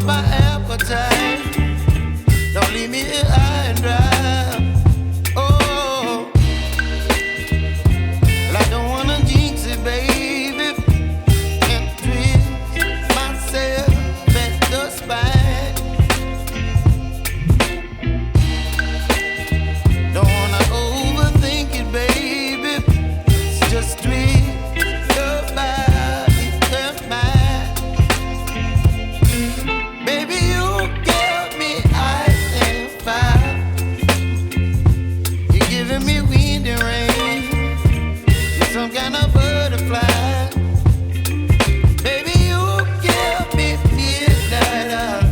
up my appetite. Don't leave me here high and dry. Oh, well, I don't wanna jinx it, baby, and twist myself at the spine. Don't wanna overthink it, baby. It's just twist your body and mine. Baby, you give me ice and fire. You're giving me wind and rain. You're some kind of butterfly. Baby, you give me midnight oil.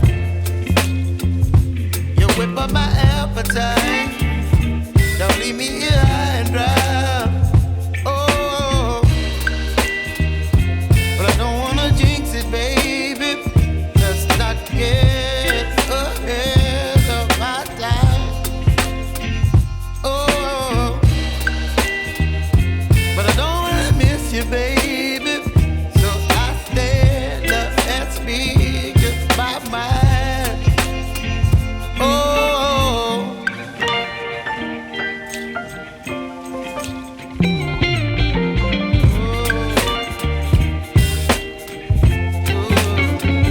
You whip up my appetite. Don't leave me here high and dry. Oh, but I don't wanna jinx it, baby. Let's not get ahead of my time. Oh, but I don't wanna miss you, baby. So I stand up and speak.